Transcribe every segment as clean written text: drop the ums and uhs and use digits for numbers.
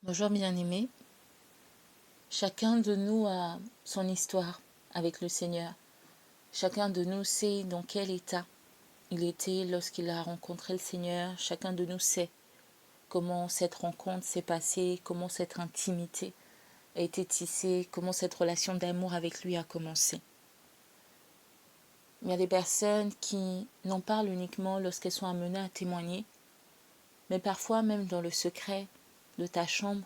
Bonjour bien-aimés, chacun de nous a son histoire avec le Seigneur. Chacun de nous sait dans quel état il était lorsqu'il a rencontré le Seigneur. Chacun de nous sait comment cette rencontre s'est passée, comment cette intimité a été tissée, comment cette relation d'amour avec lui a commencé. Il y a des personnes qui n'en parlent uniquement lorsqu'elles sont amenées à témoigner, mais parfois même dans le secret de ta chambre,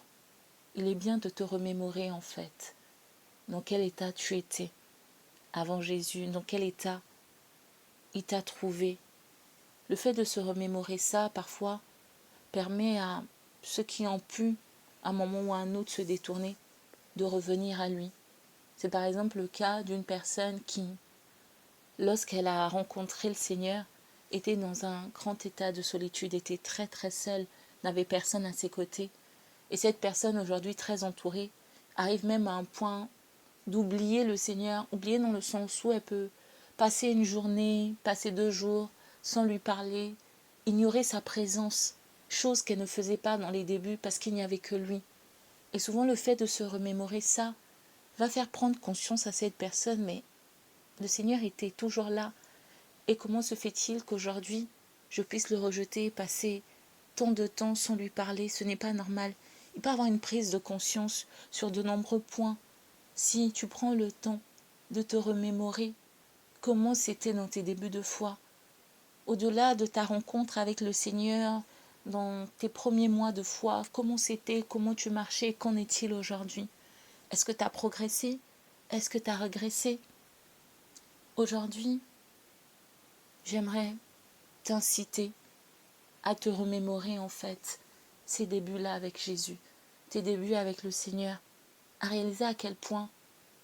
il est bien de te remémorer en fait dans quel état tu étais avant Jésus, dans quel état il t'a trouvé. Le fait de se remémorer ça, parfois, permet à ceux qui ont pu, à un moment ou à un autre, se détourner, de revenir à lui. C'est par exemple le cas d'une personne qui, lorsqu'elle a rencontré le Seigneur, était dans un grand état de solitude, était très très seule, n'avait personne à ses côtés. Et cette personne, aujourd'hui très entourée, arrive même à un point d'oublier le Seigneur, oublier dans le sens où elle peut passer une journée, passer 2 jours sans lui parler, ignorer sa présence, chose qu'elle ne faisait pas dans les débuts parce qu'il n'y avait que lui. Et souvent le fait de se remémorer ça va faire prendre conscience à cette personne, mais le Seigneur était toujours là. Et comment se fait-il qu'aujourd'hui je puisse le rejeter et passer tant de temps sans lui parler? Ce n'est pas normal. Il peut y avoir une prise de conscience sur de nombreux points. Si tu prends le temps de te remémorer comment c'était dans tes débuts de foi, au-delà de ta rencontre avec le Seigneur, dans tes premiers mois de foi, comment c'était, comment tu marchais, qu'en est-il aujourd'hui? Est-ce que tu as progressé? Est-ce que tu as régressé? Aujourd'hui, j'aimerais t'inciter à te remémorer en fait ces débuts-là avec Jésus, tes débuts avec le Seigneur, à réaliser à quel point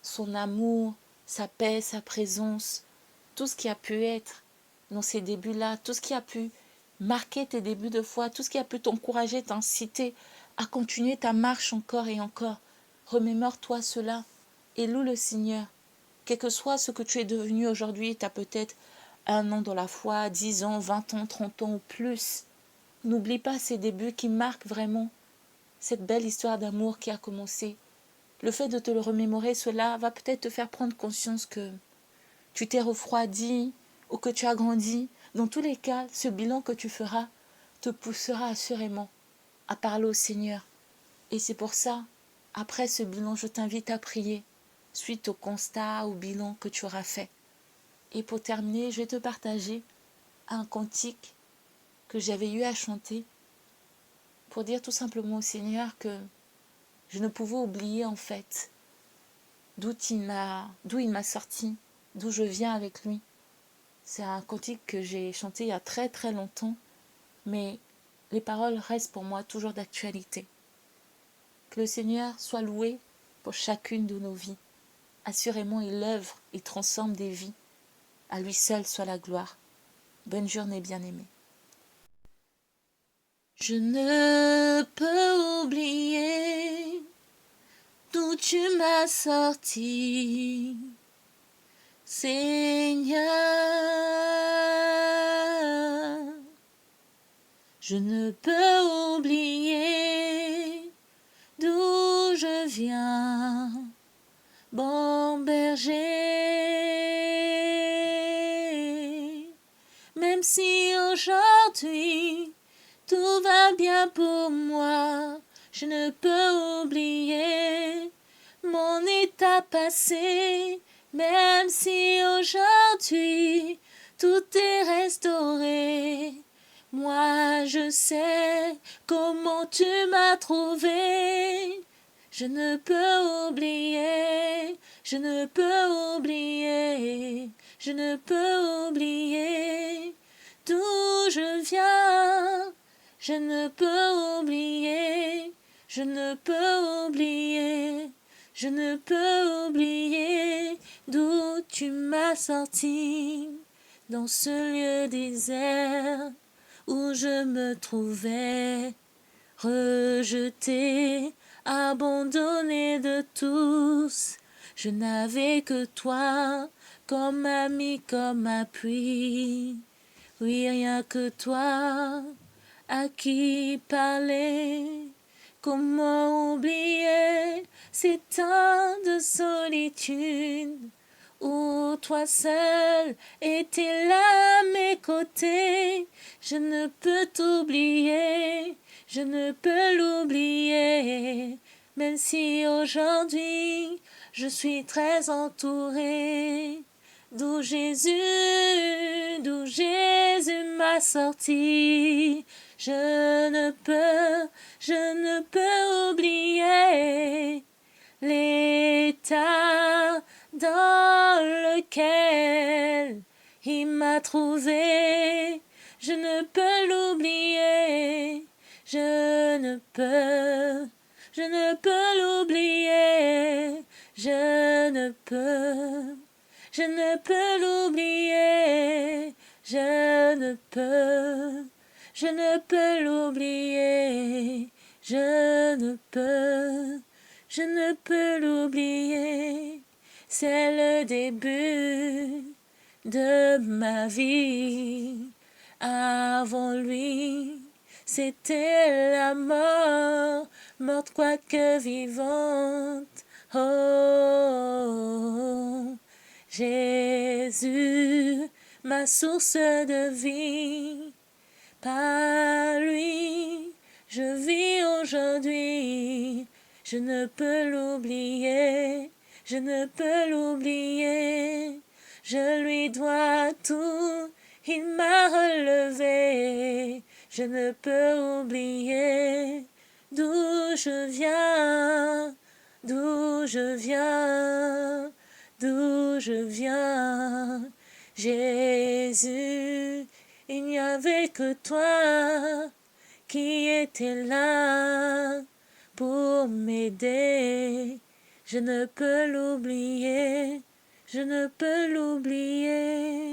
son amour, sa paix, sa présence, tout ce qui a pu être dans ces débuts-là, tout ce qui a pu marquer tes débuts de foi, tout ce qui a pu t'encourager, t'inciter à continuer ta marche encore et encore. Remémore-toi cela et loue le Seigneur. Quel que soit ce que tu es devenu aujourd'hui, tu as peut-être 1 an dans la foi, 10 ans, 20 ans, 30 ans ou plus. N'oublie pas ces débuts qui marquent vraiment cette belle histoire d'amour qui a commencé. Le fait de te le remémorer, cela va peut-être te faire prendre conscience que tu t'es refroidi ou que tu as grandi. Dans tous les cas, ce bilan que tu feras te poussera assurément à parler au Seigneur. Et c'est pour ça, après ce bilan, je t'invite à prier suite au constat, au bilan que tu auras fait. Et pour terminer, je vais te partager un cantique que j'avais eu à chanter pour dire tout simplement au Seigneur que je ne pouvais oublier en fait d'où il m'a sorti, d'où je viens avec lui. C'est un cantique que j'ai chanté il y a très très longtemps, mais les paroles restent pour moi toujours d'actualité. Que le Seigneur soit loué pour chacune de nos vies. Assurément, il œuvre, il transforme des vies. À lui seul soit la gloire. Bonne journée, bien-aimés. Je ne peux oublier d'où tu m'as sorti, Seigneur. Je ne peux oublier d'où je viens, bon berger. Même si aujourd'hui tout va bien pour moi, je ne peux oublier mon état passé. Même si aujourd'hui tout est restauré, moi je sais comment tu m'as trouvé. Je ne peux oublier, je ne peux oublier, je ne peux oublier d'où je viens. Je ne peux oublier, je ne peux oublier, je ne peux oublier d'où tu m'as sorti dans ce lieu désert où je me trouvais, rejeté, abandonné de tous. Je n'avais que toi comme ami, comme appui. Oui, rien que toi à qui parler. Comment oublier ces temps de solitude où toi seul étais là à mes côtés. Je ne peux t'oublier, je ne peux l'oublier, même si aujourd'hui je suis très entourée. D'où Jésus m'a sorti. Je ne peux oublier l'état dans lequel il m'a trouvé. Je ne peux l'oublier, je ne peux l'oublier, je ne peux l'oublier, je ne peux l'oublier, je ne peux l'oublier. C'est le début de ma vie. Avant lui, c'était la mort, morte quoique vivante. Oh, Jésus, ma source de vie. Par lui, je vis aujourd'hui. Je ne peux l'oublier, je ne peux l'oublier. Je lui dois tout, il m'a relevé. Je ne peux oublier d'où je viens, d'où je viens, d'où je viens. Jésus, il n'y avait que toi qui étais là pour m'aider. Je ne peux l'oublier, je ne peux l'oublier.